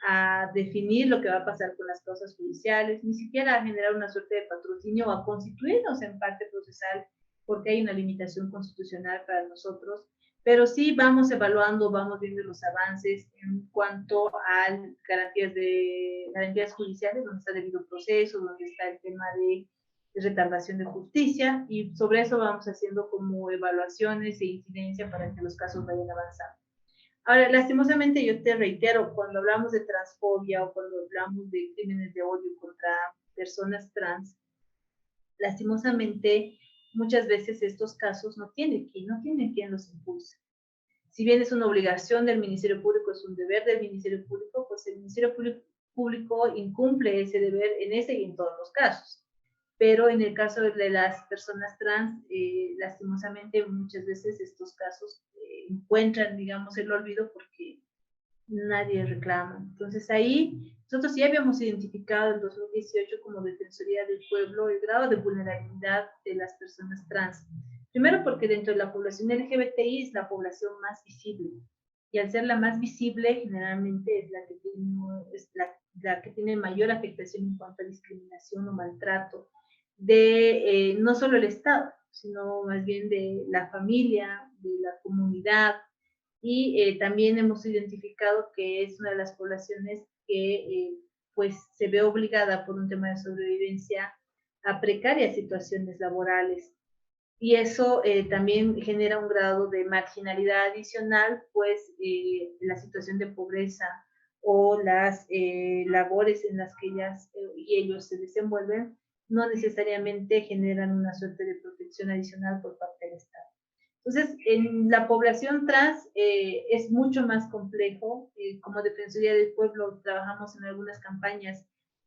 a definir lo que va a pasar con las causas judiciales, ni siquiera a generar una suerte de patrocinio o a constituirnos en parte procesal, porque hay una limitación constitucional para nosotros, pero sí vamos evaluando, vamos viendo los avances en cuanto a garantías judiciales, donde está el debido proceso, donde está el tema de retardación de justicia, y sobre eso vamos haciendo como evaluaciones e incidencia para que los casos vayan avanzando. Ahora, lastimosamente, yo te reitero, cuando hablamos de transfobia o cuando hablamos de crímenes de odio contra personas trans, lastimosamente, muchas veces estos casos no tienen quien los impulse. Si bien es una obligación del Ministerio Público, es un deber del Ministerio Público, pues el Ministerio Público incumple ese deber en ese y en todos los casos. Pero en el caso de las personas trans, lastimosamente muchas veces estos casos encuentran, digamos, el olvido porque nadie reclama. Entonces ahí nosotros ya habíamos identificado en 2018 como Defensoría del Pueblo el grado de vulnerabilidad de las personas trans. Primero porque dentro de la población LGBTI es la población más visible. Y al ser la más visible, generalmente es la que tiene mayor afectación en cuanto a discriminación o maltrato de no solo el Estado, sino más bien de la familia, de la comunidad, y también hemos identificado que es una de las poblaciones que pues se ve obligada por un tema de sobrevivencia a precarias situaciones laborales. Y eso también genera un grado de marginalidad adicional, pues la situación de pobreza o las labores en las que ellas y ellos se desenvuelven no necesariamente generan una suerte de protección adicional por parte del Estado. Entonces, en la población trans es mucho más complejo. Como Defensoría del Pueblo trabajamos en algunas campañas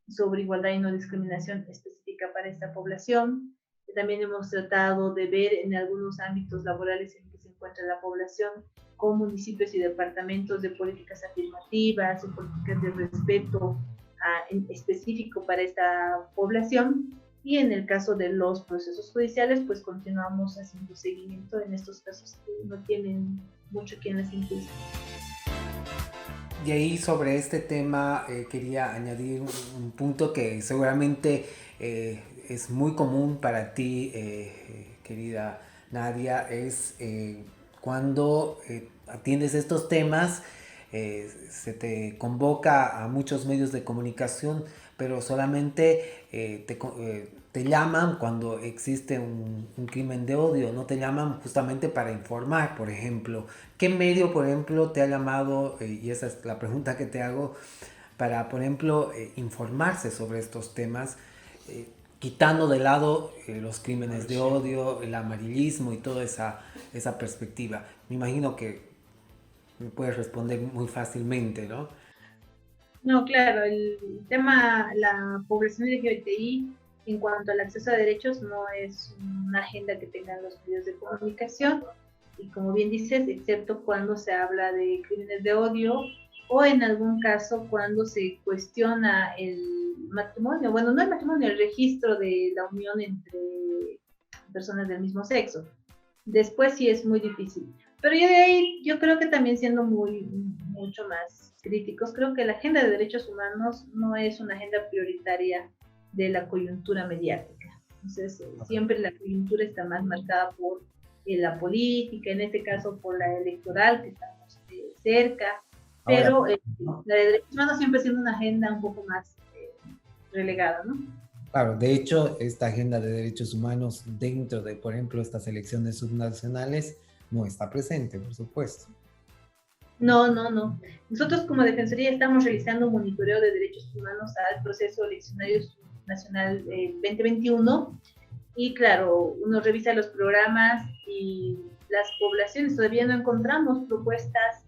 sobre igualdad y no discriminación específica para esta población. También hemos tratado de ver en algunos ámbitos laborales en que se encuentra la población con municipios y departamentos de políticas afirmativas y políticas de respeto en específico para esta población. Y en el caso de los procesos judiciales, pues continuamos haciendo seguimiento en estos casos que no tienen mucho quien les impulse. Y ahí sobre este tema quería añadir un punto que seguramente es muy común para ti, querida Nadia, es cuando atiendes estos temas, se te convoca a muchos medios de comunicación, pero solamente te llaman cuando existe un crimen de odio, no te llaman justamente para informar, por ejemplo. ¿Qué medio, por ejemplo, te ha llamado, y esa es la pregunta que te hago, para, por ejemplo, informarse sobre estos temas, quitando de lado los crímenes de odio, el amarillismo y toda esa perspectiva? Me imagino que me puedes responder muy fácilmente, ¿no? No, claro, el tema, la población LGBTI en cuanto al acceso a derechos no es una agenda que tengan los medios de comunicación, y como bien dices, excepto cuando se habla de crímenes de odio o en algún caso cuando se cuestiona el matrimonio, bueno, no el matrimonio, el registro de la unión entre personas del mismo sexo. Después sí es muy difícil. Pero yo de ahí, yo creo que también siendo mucho más críticos, creo que la agenda de derechos humanos no es una agenda prioritaria de la coyuntura mediática. Entonces, siempre la coyuntura está más marcada por la política, en este caso por la electoral, que estamos cerca, pero la de derechos humanos siempre siendo una agenda un poco más relegada, ¿no? Claro, de hecho, esta agenda de derechos humanos dentro de, por ejemplo, estas elecciones subnacionales no está presente, por supuesto. No. Nosotros como Defensoría estamos realizando un monitoreo de derechos humanos al proceso eleccionario nacional 2021, y claro, uno revisa los programas y las poblaciones, todavía no encontramos propuestas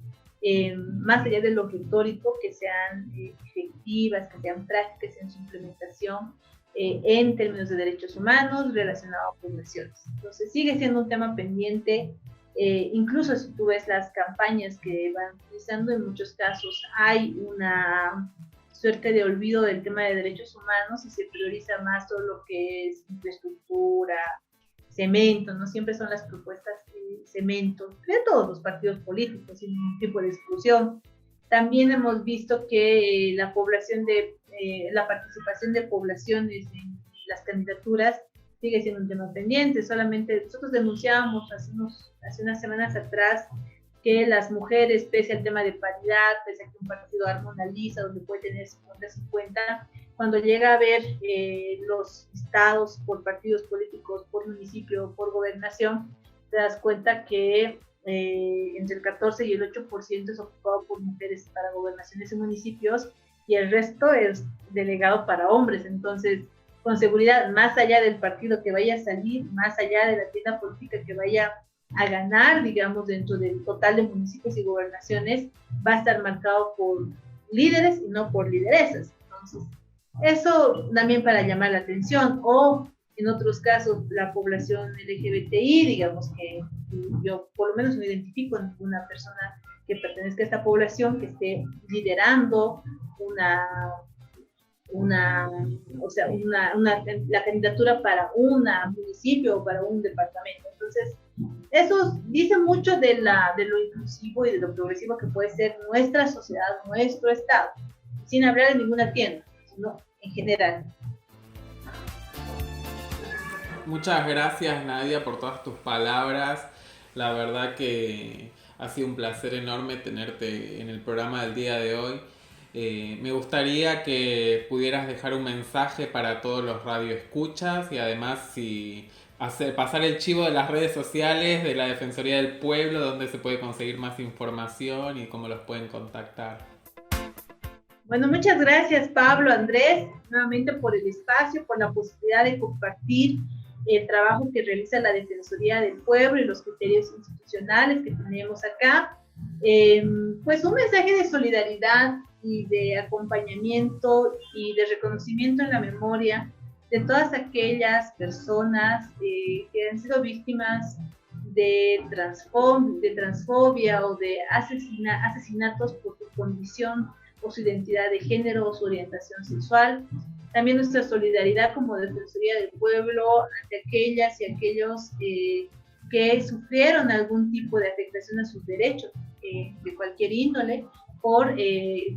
más allá de lo retórico que sean efectivas, que sean prácticas en su implementación en términos de derechos humanos relacionados a poblaciones. Entonces sigue siendo un tema pendiente. Incluso si tú ves las campañas que van utilizando, en muchos casos hay una suerte de olvido del tema de derechos humanos y se prioriza más todo lo que es infraestructura, cemento, ¿no? Siempre son las propuestas de cemento de todos los partidos políticos, sin ningún tipo de exclusión. También hemos visto que la participación de poblaciones en las candidaturas sigue siendo un tema pendiente. Solamente nosotros denunciábamos hace unas semanas atrás que las mujeres, pese al tema de paridad, pese a que un partido arma una lista donde puede tener 50-50, cuando llega a ver los listados por partidos políticos, por municipio, por gobernación, te das cuenta que entre el 14 y el 8% es ocupado por mujeres para gobernaciones y municipios, y el resto es delegado para hombres. Entonces, con seguridad, más allá del partido que vaya a salir, más allá de la tienda política que vaya a ganar, digamos, dentro del total de municipios y gobernaciones, va a estar marcado por líderes y no por lideresas. Entonces, eso también para llamar la atención. O en otros casos, la población LGBTI, digamos que yo por lo menos no identifico en una persona que pertenezca a esta población que esté liderando la candidatura para un municipio o para un departamento. Entonces, eso dice mucho de lo inclusivo y de lo progresivo que puede ser nuestra sociedad, nuestro Estado, sin hablar de ninguna tienda, sino en general. Muchas gracias, Nadia, por todas tus palabras. La verdad que ha sido un placer enorme tenerte en el programa del día de hoy. Me gustaría que pudieras dejar un mensaje para todos los radioescuchas y además pasar el chivo de las redes sociales de la Defensoría del Pueblo, donde se puede conseguir más información y cómo los pueden contactar. Bueno, muchas gracias, Pablo, Andrés, nuevamente por el espacio, por la posibilidad de compartir el trabajo que realiza la Defensoría del Pueblo y los criterios institucionales que tenemos acá. Pues un mensaje de solidaridad y de acompañamiento y de reconocimiento en la memoria de todas aquellas personas que han sido víctimas de transfobia o de asesinatos por su condición o su identidad de género o su orientación sexual. También nuestra solidaridad como Defensoría del Pueblo ante aquellas y aquellos que sufrieron algún tipo de afectación a sus derechos de cualquier índole por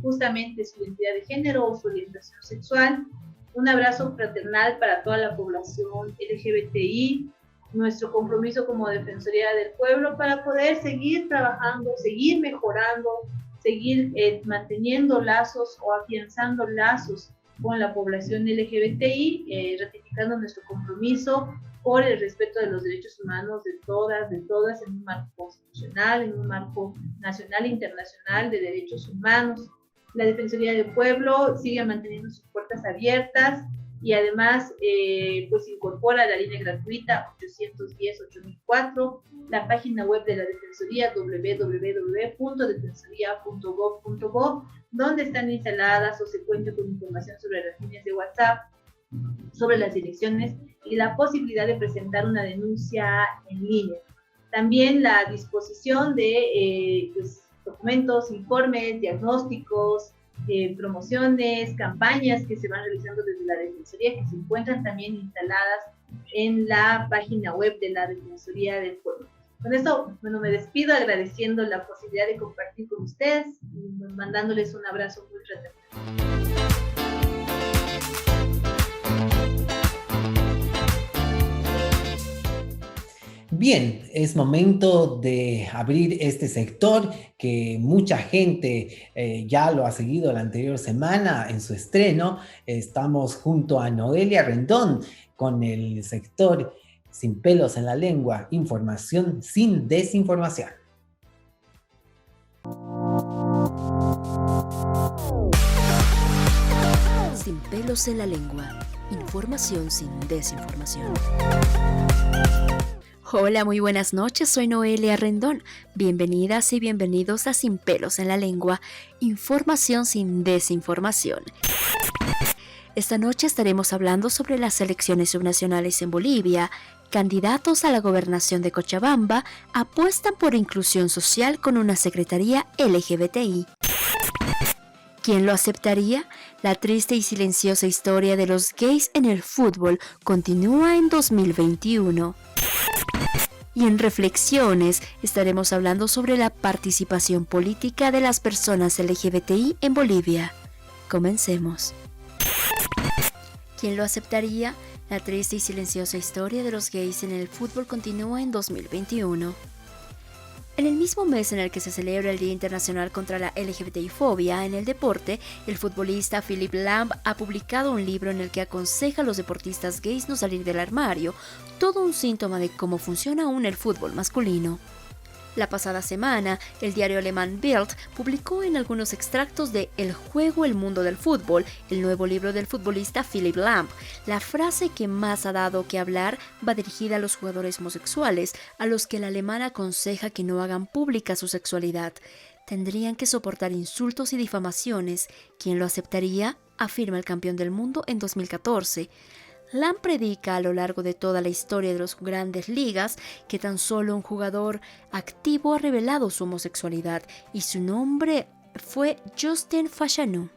justamente su identidad de género o su orientación sexual. Un abrazo fraternal para toda la población LGBTI, nuestro compromiso como Defensoría del Pueblo para poder seguir trabajando, seguir mejorando, seguir manteniendo lazos o afianzando lazos con la población LGBTI, ratificando nuestro compromiso por el respeto de los derechos humanos de todas, en un marco constitucional, en un marco nacional e internacional de derechos humanos. La Defensoría del Pueblo sigue manteniendo sus puertas abiertas y además pues incorpora la línea gratuita 810-8004, la página web de la Defensoría www.defensoría.gov.bo, donde están instaladas o se cuenta con información sobre las líneas de WhatsApp, sobre las direcciones y la posibilidad de presentar una denuncia en línea. También la disposición de documentos, informes, diagnósticos, promociones, campañas que se van realizando desde la Defensoría, que se encuentran también instaladas en la página web de la Defensoría del Pueblo. Con esto, bueno, me despido agradeciendo la posibilidad de compartir con ustedes y mandándoles un abrazo muy fraternal. Bien, es momento de abrir este sector que mucha gente ya lo ha seguido la anterior semana en su estreno. Estamos junto a Noelia Rendón con el sector Sin pelos en la lengua, información sin desinformación. Sin pelos en la lengua, información sin desinformación. Hola, muy buenas noches, soy Noelia Rendón. Bienvenidas y bienvenidos a Sin pelos en la lengua, información sin desinformación. Esta noche estaremos hablando sobre las elecciones subnacionales en Bolivia. Candidatos a la gobernación de Cochabamba apuestan por inclusión social con una secretaría LGBTI. ¿Quién lo aceptaría? La triste y silenciosa historia de los gays en el fútbol continúa en 2021. Y en Reflexiones estaremos hablando sobre la participación política de las personas LGBTI en Bolivia. Comencemos. ¿Quién lo aceptaría? La triste y silenciosa historia de los gays en el fútbol continúa en 2021. En el mismo mes en el que se celebra el Día Internacional contra la LGBTI-fobia en el deporte, el futbolista Philipp Lahm ha publicado un libro en el que aconseja a los deportistas gays no salir del armario, todo un síntoma de cómo funciona aún el fútbol masculino. La pasada semana, el diario alemán Bild publicó en algunos extractos de El juego, el mundo del fútbol, el nuevo libro del futbolista Philipp Lahm. La frase que más ha dado que hablar va dirigida a los jugadores homosexuales, a los que el alemán aconseja que no hagan pública su sexualidad. Tendrían que soportar insultos y difamaciones. ¿Quién lo aceptaría?, afirma el campeón del mundo en 2014. Lahm predica a lo largo de toda la historia de las grandes ligas que tan solo un jugador activo ha revelado su homosexualidad y su nombre fue Justin Fashanu.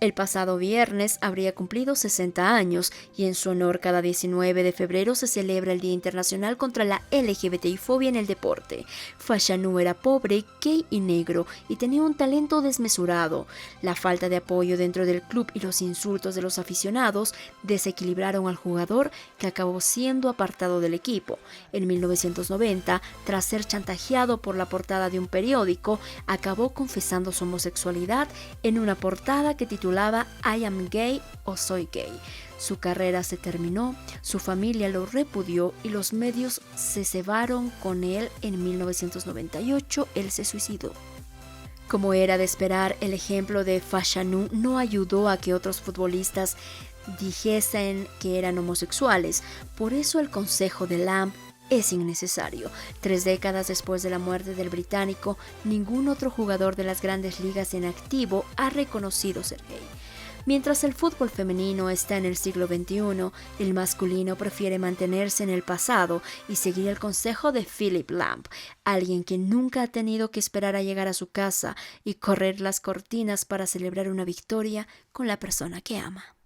El pasado viernes habría cumplido 60 años y en su honor cada 19 de febrero se celebra el Día Internacional contra la LGBTI-fobia en el deporte. Fashanu era pobre, gay y negro y tenía un talento desmesurado. La falta de apoyo dentro del club y los insultos de los aficionados desequilibraron al jugador, que acabó siendo apartado del equipo. En 1990, tras ser chantajeado por la portada de un periódico, acabó confesando su homosexualidad en una portada que titulaba I am gay o soy gay. Su carrera se terminó, su familia lo repudió y los medios se cebaron con él. En 1998 él se suicidó. Como era de esperar, el ejemplo de Fashanu no ayudó a que otros futbolistas dijesen que eran homosexuales. Por eso el consejo de Lahm es innecesario. 3 décadas después de la muerte del británico, ningún otro jugador de las grandes ligas en activo ha reconocido ser gay. Mientras el fútbol femenino está en el siglo XXI, el masculino prefiere mantenerse en el pasado y seguir el consejo de Philipp Lahm, alguien que nunca ha tenido que esperar a llegar a su casa y correr las cortinas para celebrar una victoria con la persona que ama.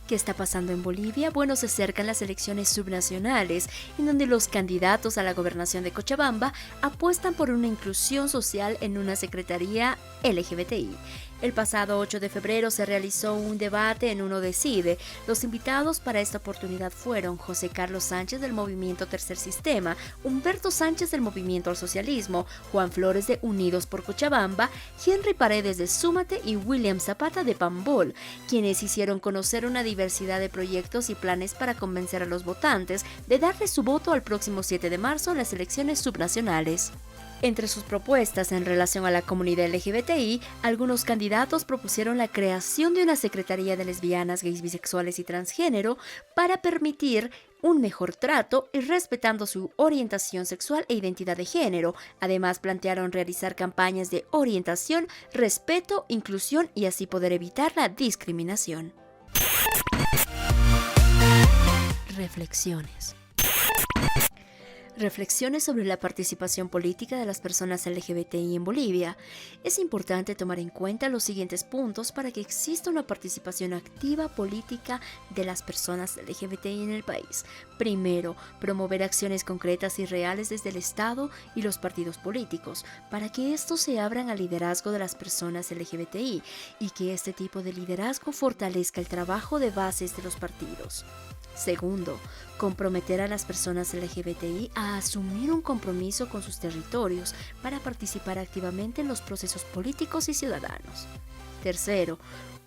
¿Qué está pasando en Bolivia? Bueno, se acercan las elecciones subnacionales, en donde los candidatos a la gobernación de Cochabamba apuestan por una inclusión social en una secretaría LGBTI. El pasado 8 de febrero se realizó un debate en Uno Decide. Los invitados para esta oportunidad fueron José Carlos Sánchez del Movimiento Tercer Sistema, Humberto Sánchez del Movimiento al Socialismo, Juan Flores de Unidos por Cochabamba, Henry Paredes de Súmate y William Zapata de Pambol, quienes hicieron conocer una diversidad de proyectos y planes para convencer a los votantes de darle su voto al próximo 7 de marzo en las elecciones subnacionales. Entre sus propuestas en relación a la comunidad LGBTI, algunos candidatos propusieron la creación de una secretaría de lesbianas, gays, bisexuales y transgénero para permitir un mejor trato y respetando su orientación sexual e identidad de género. Además, plantearon realizar campañas de orientación, respeto, inclusión y así poder evitar la discriminación. Reflexiones. Reflexiones sobre la participación política de las personas LGBTI en Bolivia. Es importante tomar en cuenta los siguientes puntos para que exista una participación activa política de las personas LGBTI en el país. Primero, promover acciones concretas y reales desde el Estado y los partidos políticos, para que estos se abran al liderazgo de las personas LGBTI y que este tipo de liderazgo fortalezca el trabajo de bases de los partidos. Segundo, comprometer a las personas LGBTI a asumir un compromiso con sus territorios para participar activamente en los procesos políticos y ciudadanos. Tercero,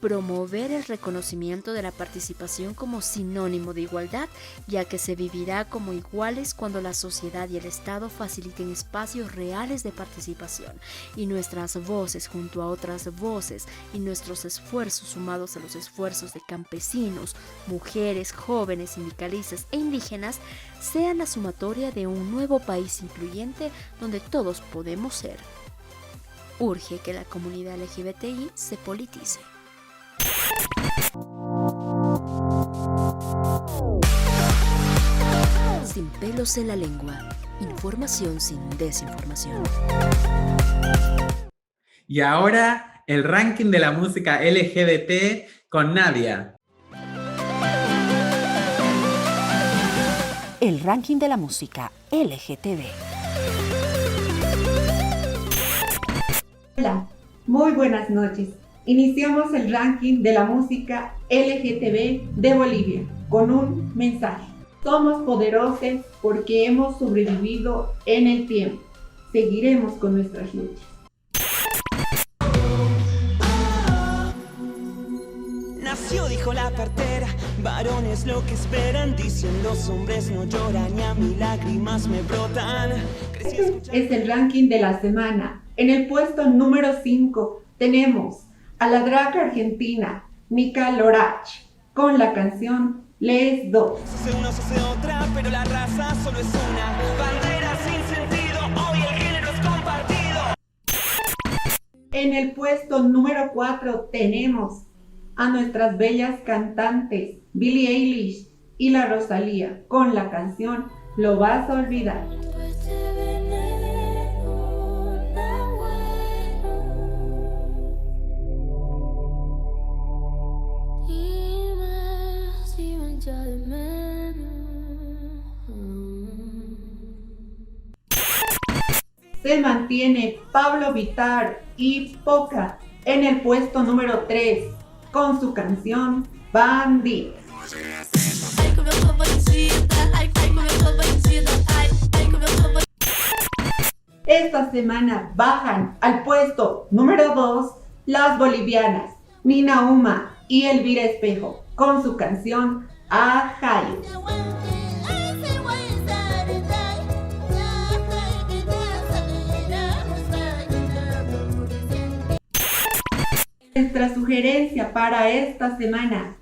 promover el reconocimiento de la participación como sinónimo de igualdad, ya que se vivirá como iguales cuando la sociedad y el Estado faciliten espacios reales de participación y nuestras voces junto a otras voces y nuestros esfuerzos sumados a los esfuerzos de campesinos, mujeres, jóvenes, sindicalistas e indígenas sean la sumatoria de un nuevo país incluyente donde todos podemos ser. Urge que la comunidad LGBTI se politice. Sin pelos en la lengua. Información sin desinformación. Y ahora el ranking de la música LGBT con Nadia. El ranking de la música LGTB. Hola, muy buenas noches. Iniciamos el ranking de la música LGTB de Bolivia con un mensaje. Somos poderosos porque hemos sobrevivido en el tiempo. Seguiremos con nuestras luchas. Nació, dijo la partera, varones lo que esperan, dicen los hombres no lloran y a mí lágrimas me brotan. Es el ranking de la semana. En el puesto número 5 tenemos a la drag argentina Mica Lorach con la canción Les Dos. Se hace una, se hace otra, pero la raza solo es una. Bandera sin sentido, hoy el género es compartido. En el puesto número 4 tenemos a nuestras bellas cantantes Billie Eilish y la Rosalía con la canción Lo Vas a Olvidar. Se mantiene Pablo Vittar y Poca en el puesto número 3 con su canción Bandit. Esta semana bajan al puesto número 2 las bolivianas Nina Uma y Elvira Espejo con su canción Ajayo. Nuestra sugerencia para esta semana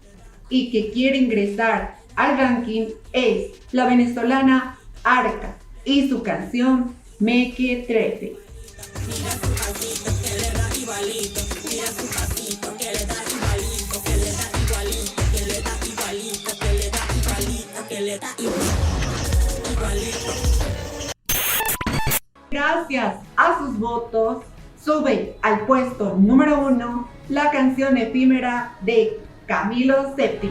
y que quiere ingresar al ranking es la venezolana Arca y su canción Mequetrefe. Gracias a sus votos, sube al puesto número 1 la canción efímera de Camilo VII.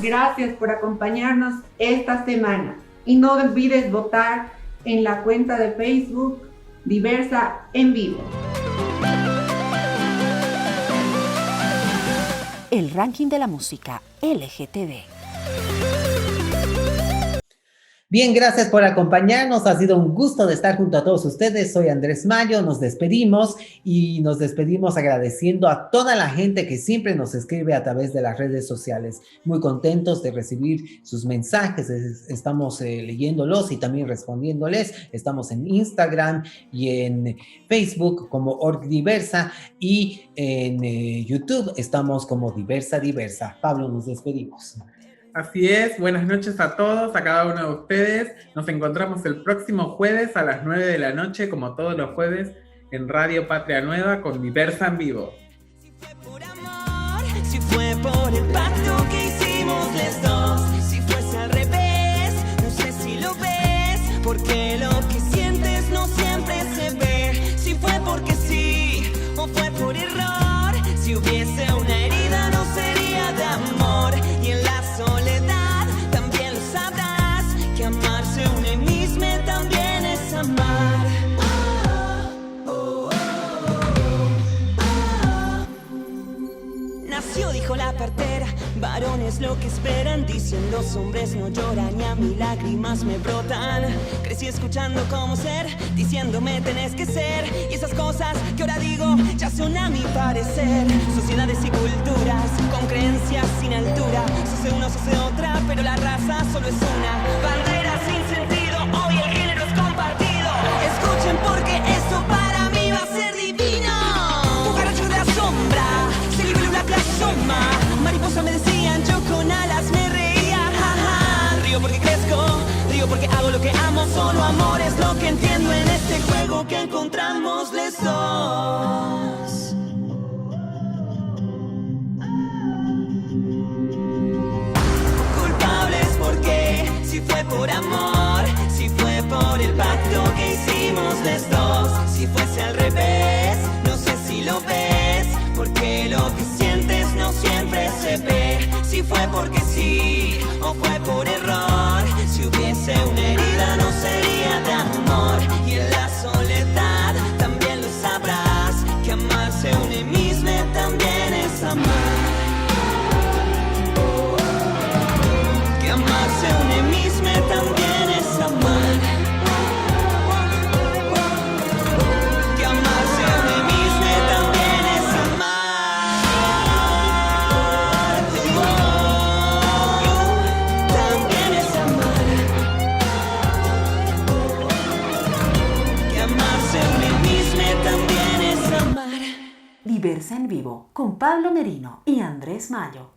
Gracias por acompañarnos esta semana y no olvides votar en la cuenta de Facebook Diversa en Vivo. El ranking de la música LGTB. Bien, gracias por acompañarnos. Ha sido un gusto de estar junto a todos ustedes. Soy Andrés Mayo. Nos despedimos agradeciendo a toda la gente que siempre nos escribe a través de las redes sociales. Muy contentos de recibir sus mensajes. Estamos leyéndolos y también respondiéndoles. Estamos en Instagram y en Facebook como Orgdiversa y en YouTube estamos como Diversa. Pablo, nos despedimos. Así es, buenas noches a todos, a cada uno de ustedes. Nos encontramos el próximo jueves a las 9 de la noche, como todos los jueves, en Radio Patria Nueva con Diversa en Vivo. Si fue por amor, si fue por el pacto que hicimos los dos, si fuese al revés, no sé si lo ves, porque lo que sientes no siempre se ve. Si fue porque sí, o fue por error, si hubiese una herida no sería de amor. Y en la soledad también lo sabrás, que amarse una misma también es amar. Nació, dijo la partera, varones lo que esperan, dicen los hombres no lloran y a mí lágrimas me brotan. Crecí escuchando cómo ser, diciéndome tenés que ser, y esas cosas que ahora digo ya son a mi parecer. Sociedades y culturas con creencias sin altura, se hace uno, se hace otra, pero la raza solo es una. Bandera sin sentido, hoy el género es compartido. Escuchen porque esto para mí va a ser divino. Cucaracho de la sombra, se libélula que asoma. Mariposa me decían, yo con alas me reía, jaja. Río porque crezco. porque hago lo que amo, solo amor es lo que entiendo en este juego que encontramos los dos. Culpables porque si fue por amor, si fue por el pacto que hicimos los dos, si fuese al revés, no sé si lo ves, porque lo que sientes no siempre se ve. Si fue porque sí o fue por error, si hubiese una herida no sería de amor. Y en la soledad también lo sabrás, que amarse uno mismo también es amar. Que amarse uno mismo también es amar. Que amarse uno mismo también es amar. También es amar. Que amarse uno mismo también es amar. Diversa en Vivo con Pablo Merino y Andrés Mayo.